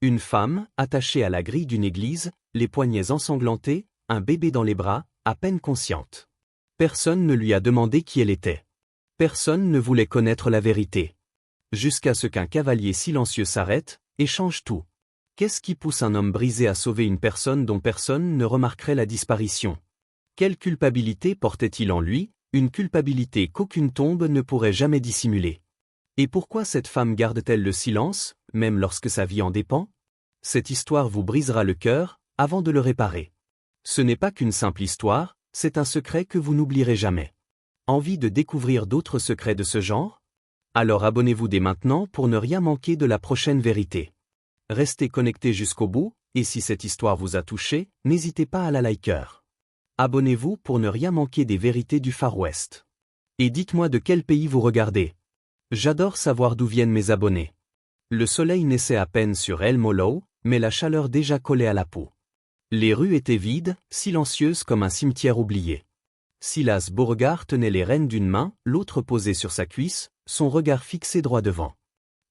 Une femme, attachée à la grille d'une église, les poignets ensanglantés, un bébé dans les bras, à peine consciente. Personne ne lui a demandé qui elle était. Personne ne voulait connaître la vérité. Jusqu'à ce qu'un cavalier silencieux s'arrête, et change tout. Qu'est-ce qui pousse un homme brisé à sauver une personne dont personne ne remarquerait la disparition? Quelle culpabilité portait-il en lui, une culpabilité qu'aucune tombe ne pourrait jamais dissimuler? Et pourquoi cette femme garde-t-elle le silence, même lorsque sa vie en dépend? Cette histoire vous brisera le cœur, avant de le réparer. Ce n'est pas qu'une simple histoire, c'est un secret que vous n'oublierez jamais. Envie de découvrir d'autres secrets de ce genre? Alors abonnez-vous dès maintenant pour ne rien manquer de la prochaine vérité. Restez connectés jusqu'au bout, et si cette histoire vous a touché, n'hésitez pas à la liker. Abonnez-vous pour ne rien manquer des vérités du Far West. Et dites-moi de quel pays vous regardez. J'adore savoir d'où viennent mes abonnés. Le soleil naissait à peine sur Elm Hollow, mais la chaleur déjà collait à la peau. Les rues étaient vides, silencieuses comme un cimetière oublié. Silas Beauregard tenait les rênes d'une main, l'autre posée sur sa cuisse, son regard fixé droit devant.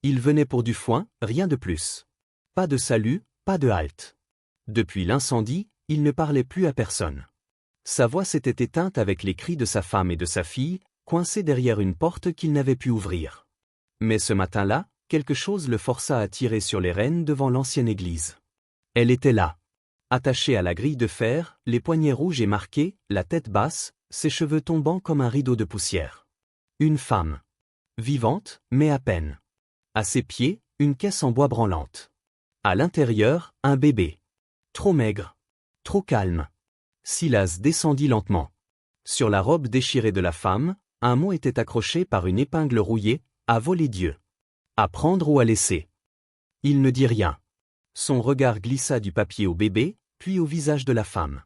Il venait pour du foin, rien de plus. Pas de salut, pas de halte. Depuis l'incendie, il ne parlait plus à personne. Sa voix s'était éteinte avec les cris de sa femme et de sa fille, coincés derrière une porte qu'il n'avait pu ouvrir. Mais ce matin-là, quelque chose le força à tirer sur les rênes devant l'ancienne église. Elle était là. Attachée à la grille de fer, les poignets rouges et marqués, la tête basse, ses cheveux tombant comme un rideau de poussière. Une femme. Vivante, mais à peine. À ses pieds, une caisse en bois branlante. À l'intérieur, un bébé. Trop maigre. Trop calme. Silas descendit lentement. Sur la robe déchirée de la femme, un mot était accroché par une épingle rouillée, à voler Dieu. À prendre ou à laisser. Il ne dit rien. Son regard glissa du papier au bébé, puis au visage de la femme.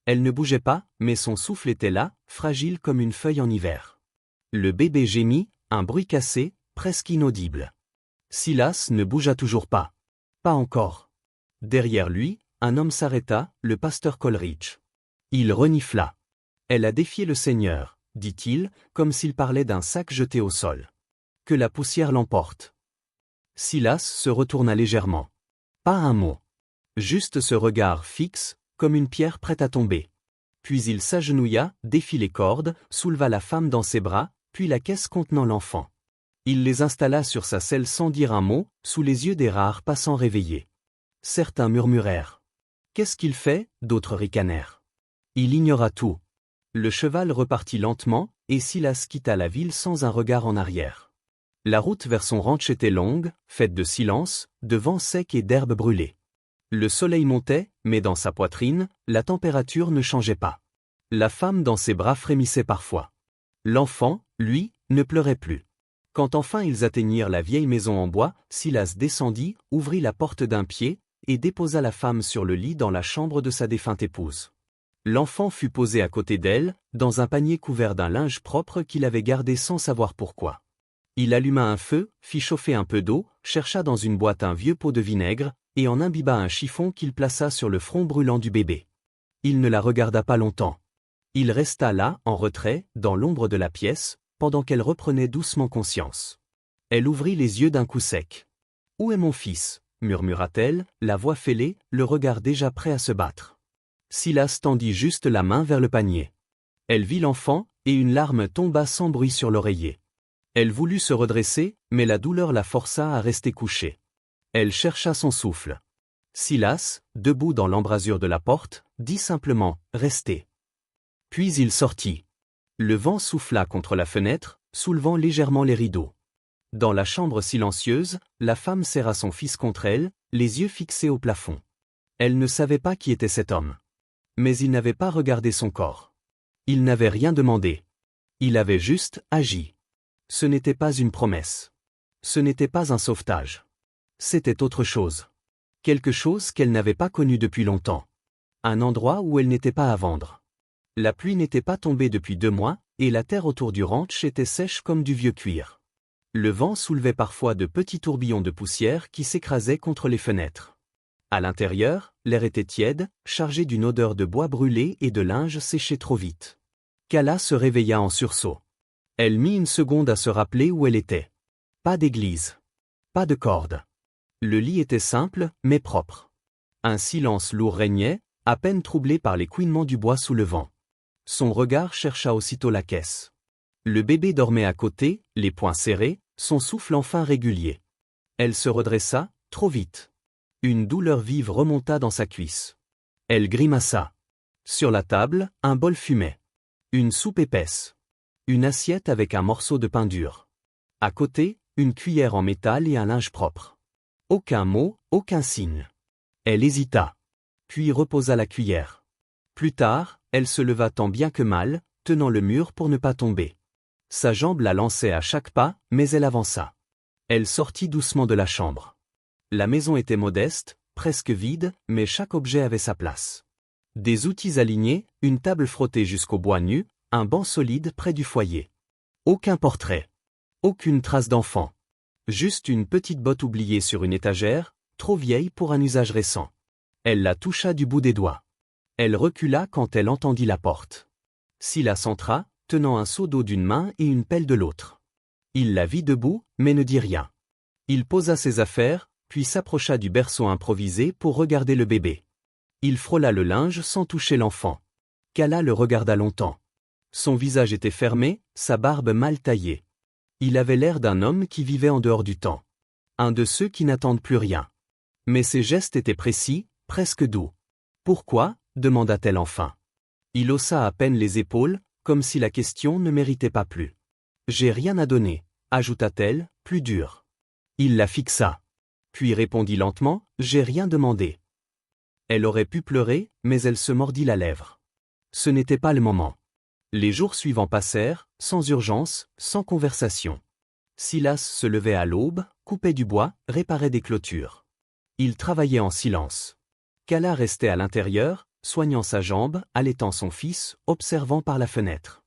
Elle ne bougeait pas, mais son souffle était là, fragile comme une feuille en hiver. Le bébé gémit, un bruit cassé, presque inaudible. Silas ne bougea toujours pas. Pas encore. Derrière lui, un homme s'arrêta, le pasteur Coleridge. Il renifla. Elle a défié le Seigneur, dit-il, comme s'il parlait d'un sac jeté au sol. Que la poussière l'emporte. Silas se retourna légèrement. Pas un mot. Juste ce regard fixe, comme une pierre prête à tomber. Puis il s'agenouilla, défit les cordes, souleva la femme dans ses bras, puis la caisse contenant l'enfant. Il les installa sur sa selle sans dire un mot, sous les yeux des rares passants réveillés. Certains murmurèrent. Qu'est-ce qu'il fait? D'autres ricanèrent. Il ignora tout. Le cheval repartit lentement, et Silas quitta la ville sans un regard en arrière. La route vers son ranch était longue, faite de silence, de vent sec et d'herbes brûlées. Le soleil montait, mais dans sa poitrine, la température ne changeait pas. La femme dans ses bras frémissait parfois. L'enfant, lui, ne pleurait plus. Quand enfin ils atteignirent la vieille maison en bois, Silas descendit, ouvrit la porte d'un pied, et déposa la femme sur le lit dans la chambre de sa défunte épouse. L'enfant fut posé à côté d'elle, dans un panier couvert d'un linge propre qu'il avait gardé sans savoir pourquoi. Il alluma un feu, fit chauffer un peu d'eau, chercha dans une boîte un vieux pot de vinaigre, et en imbiba un chiffon qu'il plaça sur le front brûlant du bébé. Il ne la regarda pas longtemps. Il resta là, en retrait, dans l'ombre de la pièce, pendant qu'elle reprenait doucement conscience. Elle ouvrit les yeux d'un coup sec. « Où est mon fils ?» murmura-t-elle, la voix fêlée, le regard déjà prêt à se battre. Silas tendit juste la main vers le panier. Elle vit l'enfant, et une larme tomba sans bruit sur l'oreiller. Elle voulut se redresser, mais la douleur la força à rester couchée. Elle chercha son souffle. Silas, debout dans l'embrasure de la porte, dit simplement « Restez ». Puis il sortit. Le vent souffla contre la fenêtre, soulevant légèrement les rideaux. Dans la chambre silencieuse, la femme serra son fils contre elle, les yeux fixés au plafond. Elle ne savait pas qui était cet homme. Mais il n'avait pas regardé son corps. Il n'avait rien demandé. Il avait juste agi. Ce n'était pas une promesse. Ce n'était pas un sauvetage. C'était autre chose. Quelque chose qu'elle n'avait pas connu depuis longtemps. Un endroit où elle n'était pas à vendre. La pluie n'était pas tombée depuis 2 mois, et la terre autour du ranch était sèche comme du vieux cuir. Le vent soulevait parfois de petits tourbillons de poussière qui s'écrasaient contre les fenêtres. À l'intérieur, l'air était tiède, chargé d'une odeur de bois brûlé et de linge séché trop vite. Kala se réveilla en sursaut. Elle mit une seconde à se rappeler où elle était. Pas d'église. Pas de corde. Le lit était simple, mais propre. Un silence lourd régnait, à peine troublé par les couinements du bois sous le vent. Son regard chercha aussitôt la caisse. Le bébé dormait à côté, les poings serrés, son souffle enfin régulier. Elle se redressa, trop vite. Une douleur vive remonta dans sa cuisse. Elle grimaça. Sur la table, un bol fumait. Une soupe épaisse. Une assiette avec un morceau de pain dur. À côté, une cuillère en métal et un linge propre. Aucun mot, aucun signe. Elle hésita. Puis reposa la cuillère. Plus tard, elle se leva tant bien que mal, tenant le mur pour ne pas tomber. Sa jambe la lançait à chaque pas, mais elle avança. Elle sortit doucement de la chambre. La maison était modeste, presque vide, mais chaque objet avait sa place. Des outils alignés, une table frottée jusqu'au bois nu, un banc solide près du foyer. Aucun portrait. Aucune trace d'enfant. Juste une petite botte oubliée sur une étagère, trop vieille pour un usage récent. Elle la toucha du bout des doigts. Elle recula quand elle entendit la porte. Silas entra, tenant un seau d'eau d'une main et une pelle de l'autre. Il la vit debout, mais ne dit rien. Il posa ses affaires, puis s'approcha du berceau improvisé pour regarder le bébé. Il frôla le linge sans toucher l'enfant. Kala le regarda longtemps. Son visage était fermé, sa barbe mal taillée. Il avait l'air d'un homme qui vivait en dehors du temps. Un de ceux qui n'attendent plus rien. Mais ses gestes étaient précis, presque doux. « Pourquoi » demanda-t-elle enfin. Il haussa à peine les épaules, comme si la question ne méritait pas plus. « J'ai rien à donner » ajouta-t-elle, plus dure. Il la fixa. Puis répondit lentement, « J'ai rien demandé. » Elle aurait pu pleurer, mais elle se mordit la lèvre. Ce n'était pas le moment. Les jours suivants passèrent, sans urgence, sans conversation. Silas se levait à l'aube, coupait du bois, réparait des clôtures. Il travaillait en silence. Kala restait à l'intérieur, soignant sa jambe, allaitant son fils, observant par la fenêtre.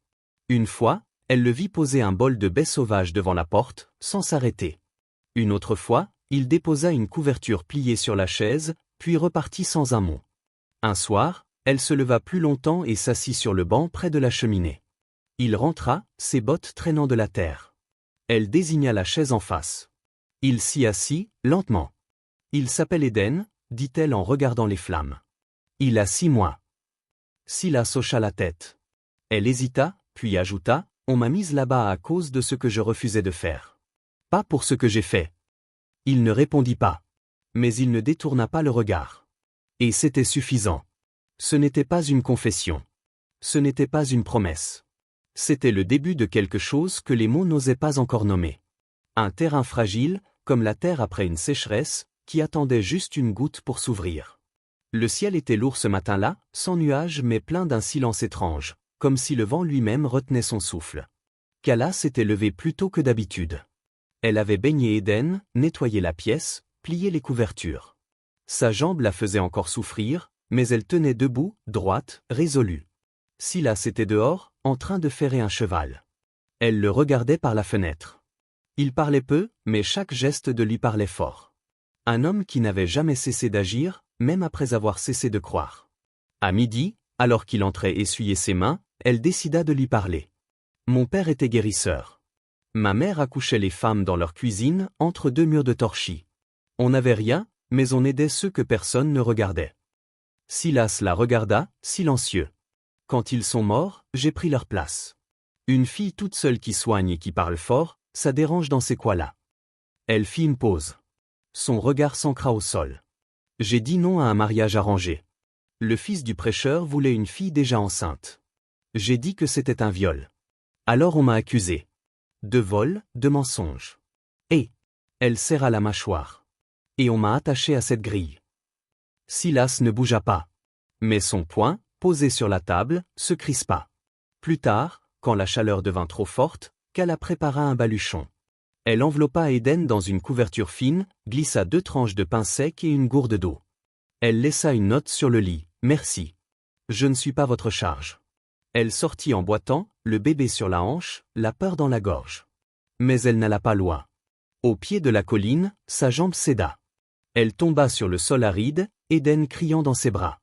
Une fois, elle le vit poser un bol de baies sauvages devant la porte, sans s'arrêter. Une autre fois, il déposa une couverture pliée sur la chaise, puis repartit sans un mot. Un soir, elle se leva plus longtemps et s'assit sur le banc près de la cheminée. Il rentra, ses bottes traînant de la terre. Elle désigna la chaise en face. Il s'y assit, lentement. « Il s'appelle Eden » dit-elle en regardant les flammes. « Il a 6 mois. » Silas hocha la tête. Elle hésita, puis ajouta, « On m'a mise là-bas à cause de ce que je refusais de faire. Pas pour ce que j'ai fait. » Il ne répondit pas. Mais il ne détourna pas le regard. Et c'était suffisant. Ce n'était pas une confession. Ce n'était pas une promesse. C'était le début de quelque chose que les mots n'osaient pas encore nommer. Un terrain fragile, comme la terre après une sécheresse, qui attendait juste une goutte pour s'ouvrir. Le ciel était lourd ce matin-là, sans nuages mais plein d'un silence étrange, comme si le vent lui-même retenait son souffle. Kala s'était levée plus tôt que d'habitude. Elle avait baigné Eden, nettoyé la pièce, plié les couvertures. Sa jambe la faisait encore souffrir, mais elle tenait debout, droite, résolue. Silas était dehors, en train de ferrer un cheval. Elle le regardait par la fenêtre. Il parlait peu, mais chaque geste de lui parlait fort. Un homme qui n'avait jamais cessé d'agir, même après avoir cessé de croire. À midi, alors qu'il entrait essuyer ses mains, elle décida de lui parler. Mon père était guérisseur. Ma mère accouchait les femmes dans leur cuisine, entre 2 murs de torchis. On n'avait rien, mais on aidait ceux que personne ne regardait. Silas la regarda, silencieux. Quand ils sont morts, j'ai pris leur place. Une fille toute seule qui soigne et qui parle fort, ça dérange dans ces coins-là. Elle fit une pause. Son regard s'ancra au sol. J'ai dit non à un mariage arrangé. Le fils du prêcheur voulait une fille déjà enceinte. J'ai dit que c'était un viol. Alors on m'a accusé. De vol, de mensonge. Et elle serra la mâchoire. Et on m'a attaché à cette grille. Silas ne bougea pas. Mais son poing, posé sur la table, se crispa. Plus tard, quand la chaleur devint trop forte, Kala prépara un baluchon. Elle enveloppa Eden dans une couverture fine, glissa 2 tranches de pain sec et une gourde d'eau. Elle laissa une note sur le lit, « Merci. Je ne suis pas votre charge. » Elle sortit en boitant, le bébé sur la hanche, la peur dans la gorge. Mais elle n'alla pas loin. Au pied de la colline, sa jambe céda. Elle tomba sur le sol aride, Eden criant dans ses bras.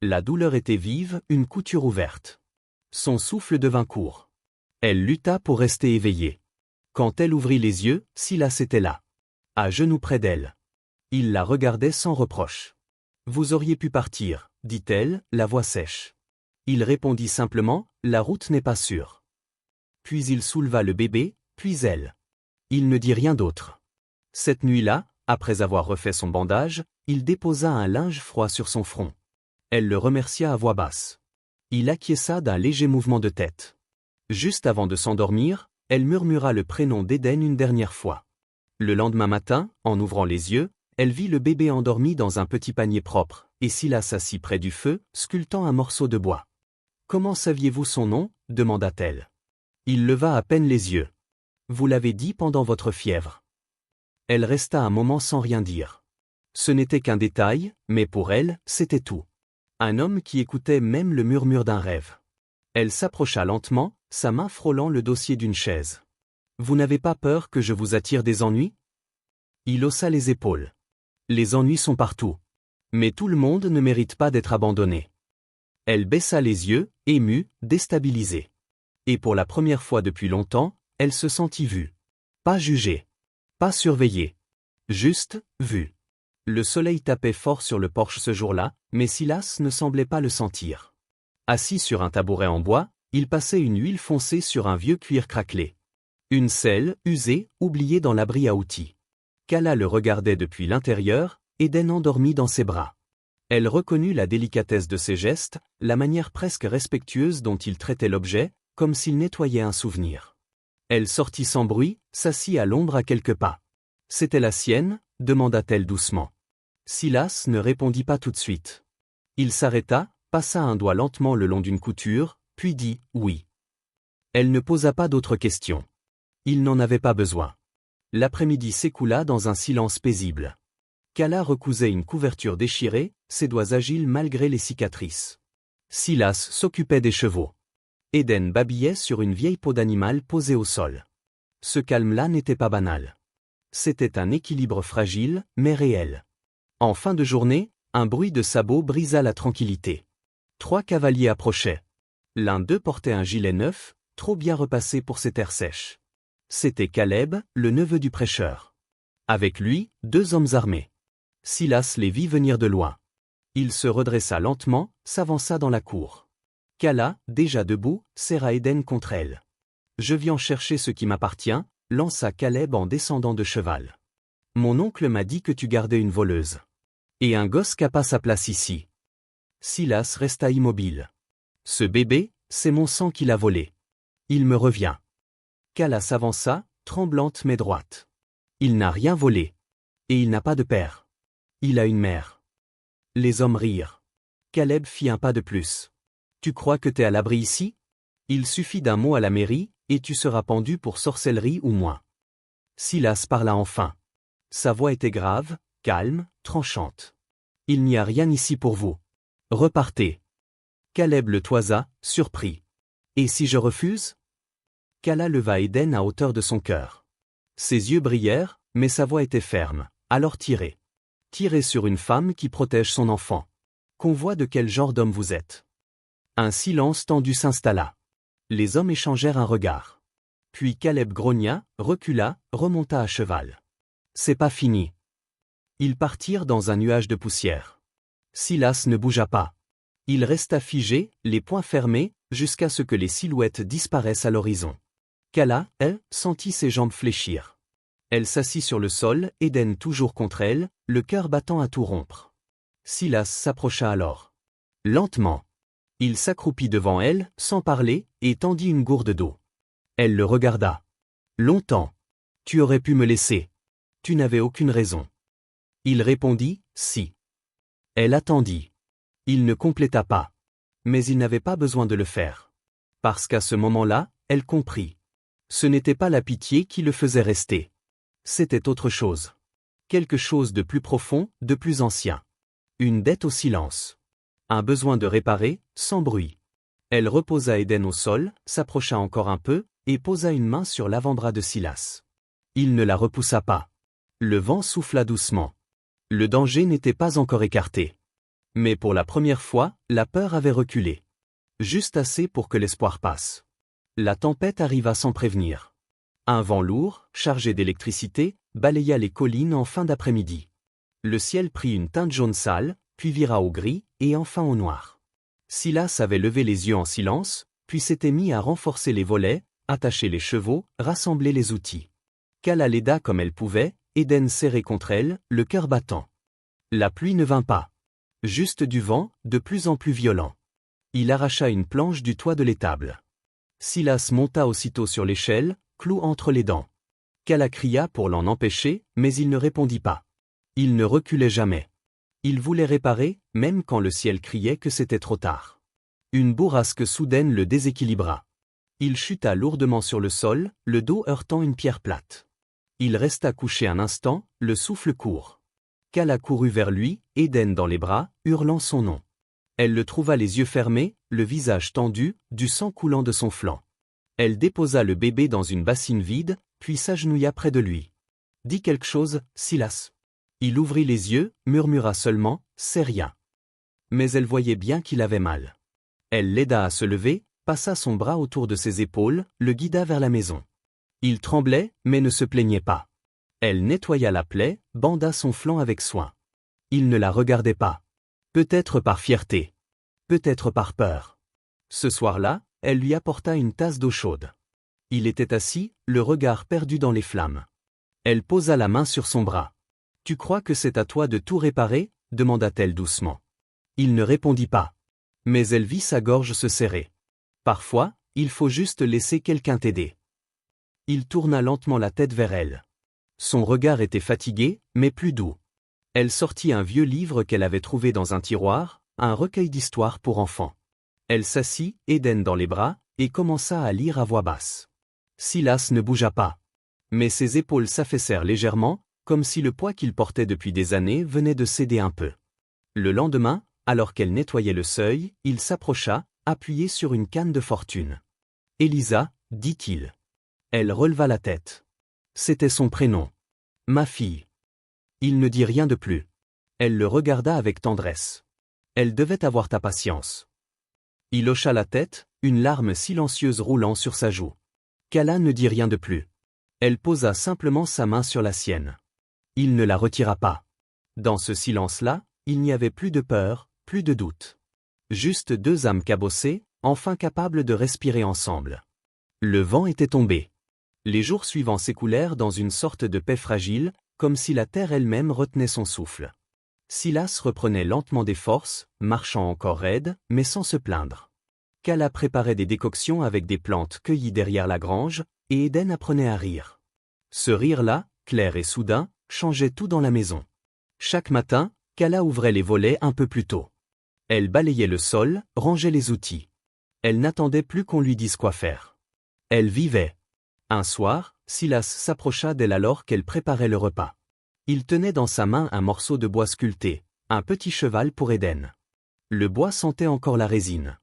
La douleur était vive, une couture ouverte. Son souffle devint court. Elle lutta pour rester éveillée. Quand elle ouvrit les yeux, Silas était là. À genoux près d'elle. Il la regardait sans reproche. « Vous auriez pu partir, dit-elle, la voix sèche. Il répondit simplement, la route n'est pas sûre. Puis il souleva le bébé, puis elle. Il ne dit rien d'autre. Cette nuit-là, après avoir refait son bandage, il déposa un linge froid sur son front. Elle le remercia à voix basse. Il acquiesça d'un léger mouvement de tête. Juste avant de s'endormir, elle murmura le prénom d'Eden une dernière fois. Le lendemain matin, en ouvrant les yeux, elle vit le bébé endormi dans un petit panier propre, et Silas s'assit près du feu, sculptant un morceau de bois. « Comment saviez-vous son nom » demanda-t-elle. Il leva à peine les yeux. « Vous l'avez dit pendant votre fièvre. » Elle resta un moment sans rien dire. Ce n'était qu'un détail, mais pour elle, c'était tout. Un homme qui écoutait même le murmure d'un rêve. Elle s'approcha lentement, sa main frôlant le dossier d'une chaise. « Vous n'avez pas peur que je vous attire des ennuis » Il haussa les épaules. « Les ennuis sont partout. Mais tout le monde ne mérite pas d'être abandonné. » Elle baissa les yeux, émue, déstabilisée. Et pour la première fois depuis longtemps, elle se sentit vue. Pas jugée. Pas surveillée. Juste, vue. Le soleil tapait fort sur le porche ce jour-là, mais Silas ne semblait pas le sentir. Assis sur un tabouret en bois, il passait une huile foncée sur un vieux cuir craquelé. Une selle, usée, oubliée dans l'abri à outils. Kala le regardait depuis l'intérieur, Eden endormi dans ses bras. Elle reconnut la délicatesse de ses gestes, la manière presque respectueuse dont il traitait l'objet, comme s'il nettoyait un souvenir. Elle sortit sans bruit, s'assit à l'ombre à quelques pas. « C'était la sienne » demanda-t-elle doucement. Silas ne répondit pas tout de suite. Il s'arrêta, passa un doigt lentement le long d'une couture, puis dit « oui ». Elle ne posa pas d'autres questions. Il n'en avait pas besoin. L'après-midi s'écoula dans un silence paisible. Kala recousait une couverture déchirée, ses doigts agiles malgré les cicatrices. Silas s'occupait des chevaux. Eden babillait sur une vieille peau d'animal posée au sol. Ce calme-là n'était pas banal. C'était un équilibre fragile, mais réel. En fin de journée, un bruit de sabots brisa la tranquillité. 3 cavaliers approchaient. L'un d'eux portait un gilet neuf, trop bien repassé pour ses terres sèches. C'était Caleb, le neveu du prêcheur. Avec lui, 2 hommes armés. Silas les vit venir de loin. Il se redressa lentement, s'avança dans la cour. Kala, déjà debout, serra Eden contre elle. « Je viens chercher ce qui m'appartient » lança Caleb en descendant de cheval. « Mon oncle m'a dit que tu gardais une voleuse. Et un gosse qui n'a pas sa place ici. » Silas resta immobile. « Ce bébé, c'est mon sang qui l'a volé. Il me revient. » Kala s'avança, tremblante mais droite. « Il n'a rien volé. Et il n'a pas de père. Il a une mère. » Les hommes rirent. Caleb fit un pas de plus. « Tu crois que t'es à l'abri ici ? Il suffit d'un mot à la mairie, et tu seras pendu pour sorcellerie ou moins. » Silas parla enfin. Sa voix était grave, calme, tranchante. « Il n'y a rien ici pour vous. Repartez. » Caleb le toisa, surpris. « Et si je refuse ?» Kala leva Eden à hauteur de son cœur. Ses yeux brillèrent, mais sa voix était ferme. « Alors tirez. Tirez sur une femme qui protège son enfant. Qu'on voit de quel genre d'homme vous êtes. » Un silence tendu s'installa. Les hommes échangèrent un regard. Puis Caleb grogna, recula, remonta à cheval. « C'est pas fini. » Ils partirent dans un nuage de poussière. Silas ne bougea pas. Il resta figé, les poings fermés, jusqu'à ce que les silhouettes disparaissent à l'horizon. Kala, elle, sentit ses jambes fléchir. Elle s'assit sur le sol, Eden toujours contre elle, le cœur battant à tout rompre. Silas s'approcha alors. Lentement. Il s'accroupit devant elle, sans parler, et tendit une gourde d'eau. Elle le regarda. Longtemps. « Tu aurais pu me laisser. Tu n'avais aucune raison. » Il répondit, « Si. » Elle attendit. Il ne compléta pas. Mais il n'avait pas besoin de le faire. Parce qu'à ce moment-là, elle comprit. Ce n'était pas la pitié qui le faisait rester. C'était autre chose. Quelque chose de plus profond, de plus ancien. Une dette au silence. Un besoin de réparer, sans bruit. Elle reposa Eden au sol, s'approcha encore un peu, et posa une main sur l'avant-bras de Silas. Il ne la repoussa pas. Le vent souffla doucement. Le danger n'était pas encore écarté. Mais pour la première fois, la peur avait reculé. Juste assez pour que l'espoir passe. La tempête arriva sans prévenir. Un vent lourd, chargé d'électricité, balaya les collines en fin d'après-midi. Le ciel prit une teinte jaune sale, puis vira au gris, et enfin au noir. Silas avait levé les yeux en silence, puis s'était mis à renforcer les volets, attacher les chevaux, rassembler les outils. Kala l'aida comme elle pouvait, Eden serré contre elle, le cœur battant. La pluie ne vint pas. Juste du vent, de plus en plus violent. Il arracha une planche du toit de l'étable. Silas monta aussitôt sur l'échelle, clou entre les dents. Kala cria pour l'en empêcher, mais il ne répondit pas. Il ne reculait jamais. Il voulait réparer, même quand le ciel criait que c'était trop tard. Une bourrasque soudaine le déséquilibra. Il chuta lourdement sur le sol, le dos heurtant une pierre plate. Il resta couché un instant, le souffle court. Kala courut vers lui, Eden dans les bras, hurlant son nom. Elle le trouva les yeux fermés, le visage tendu, du sang coulant de son flanc. Elle déposa le bébé dans une bassine vide, puis s'agenouilla près de lui. « Dis quelque chose, Silas. » Il ouvrit les yeux, murmura seulement « C'est rien ». Mais elle voyait bien qu'il avait mal. Elle l'aida à se lever, passa son bras autour de ses épaules, le guida vers la maison. Il tremblait, mais ne se plaignait pas. Elle nettoya la plaie, banda son flanc avec soin. Il ne la regardait pas. Peut-être par fierté. Peut-être par peur. Ce soir-là, elle lui apporta une tasse d'eau chaude. Il était assis, le regard perdu dans les flammes. Elle posa la main sur son bras. « Tu crois que c'est à toi de tout réparer ?» demanda-t-elle doucement. Il ne répondit pas. Mais elle vit sa gorge se serrer. Parfois, il faut juste laisser quelqu'un t'aider. Il tourna lentement la tête vers elle. Son regard était fatigué, mais plus doux. Elle sortit un vieux livre qu'elle avait trouvé dans un tiroir, un recueil d'histoires pour enfants. Elle s'assit, Eden dans les bras, et commença à lire à voix basse. Silas ne bougea pas. Mais ses épaules s'affaissèrent légèrement, comme si le poids qu'il portait depuis des années venait de céder un peu. Le lendemain, alors qu'elle nettoyait le seuil, il s'approcha, appuyé sur une canne de fortune. « Elisa, dit-il. » Elle releva la tête. C'était son prénom. « Ma fille. » Il ne dit rien de plus. Elle le regarda avec tendresse. Elle devait avoir ta patience. Il hocha la tête, une larme silencieuse roulant sur sa joue. Kala ne dit rien de plus. Elle posa simplement sa main sur la sienne. Il ne la retira pas. Dans ce silence-là, il n'y avait plus de peur, plus de doute. Juste deux âmes cabossées, enfin capables de respirer ensemble. Le vent était tombé. Les jours suivants s'écoulèrent dans une sorte de paix fragile, comme si la terre elle-même retenait son souffle. Silas reprenait lentement des forces, marchant encore raide, mais sans se plaindre. Kala préparait des décoctions avec des plantes cueillies derrière la grange, et Eden apprenait à rire. Ce rire-là, clair et soudain, changeait tout dans la maison. Chaque matin, Kala ouvrait les volets un peu plus tôt. Elle balayait le sol, rangeait les outils. Elle n'attendait plus qu'on lui dise quoi faire. Elle vivait. Un soir, Silas s'approcha d'elle alors qu'elle préparait le repas. Il tenait dans sa main un morceau de bois sculpté, un petit cheval pour Eden. Le bois sentait encore la résine.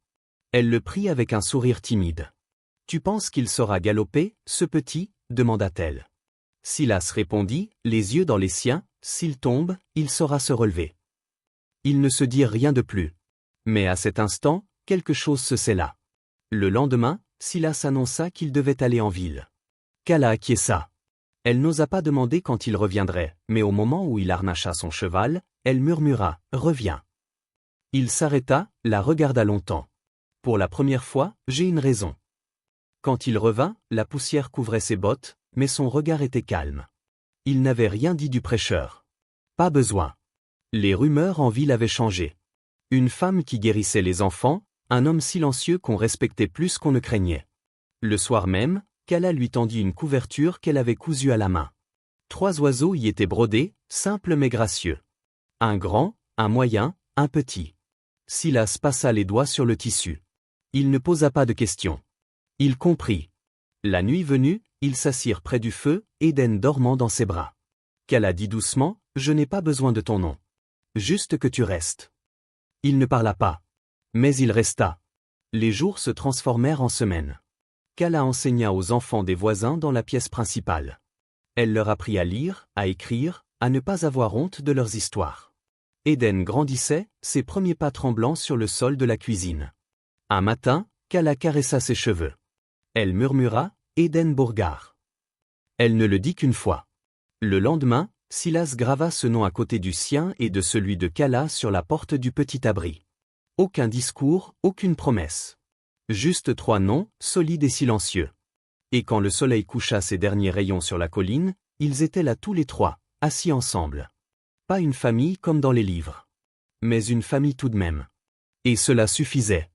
Elle le prit avec un sourire timide. « Tu penses qu'il saura galoper, ce petit ?» demanda-t-elle. Silas répondit, les yeux dans les siens, « S'il tombe, il saura se relever. » Ils ne se dirent rien de plus. Mais à cet instant, quelque chose se scella. Le lendemain, Silas annonça qu'il devait aller en ville. Kala acquiesça. Elle n'osa pas demander quand il reviendrait, mais au moment où il harnacha son cheval, elle murmura « Reviens ». Il s'arrêta, la regarda longtemps. Pour la première fois, j'ai une raison. Quand il revint, la poussière couvrait ses bottes, mais son regard était calme. Il n'avait rien dit du prêcheur. Pas besoin. Les rumeurs en ville avaient changé. Une femme qui guérissait les enfants, un homme silencieux qu'on respectait plus qu'on ne craignait. Le soir même, Kala lui tendit une couverture qu'elle avait cousue à la main. 3 oiseaux y étaient brodés, simples mais gracieux. Un grand, un moyen, un petit. Silas passa les doigts sur le tissu. Il ne posa pas de questions. Il comprit. La nuit venue, ils s'assirent près du feu, Eden dormant dans ses bras. Kala dit doucement, « Je n'ai pas besoin de ton nom. Juste que tu restes. » Il ne parla pas. Mais il resta. Les jours se transformèrent en semaines. Kala enseigna aux enfants des voisins dans la pièce principale. Elle leur apprit à lire, à écrire, à ne pas avoir honte de leurs histoires. Eden grandissait, ses premiers pas tremblants sur le sol de la cuisine. Un matin, Kala caressa ses cheveux. Elle murmura, « Eden Burgard ». Elle ne le dit qu'une fois. Le lendemain, Silas grava ce nom à côté du sien et de celui de Kala sur la porte du petit abri. Aucun discours, aucune promesse. Juste 3 noms, solides et silencieux. Et quand le soleil coucha ses derniers rayons sur la colline, ils étaient là tous les 3, assis ensemble. Pas une famille comme dans les livres. Mais une famille tout de même. Et cela suffisait.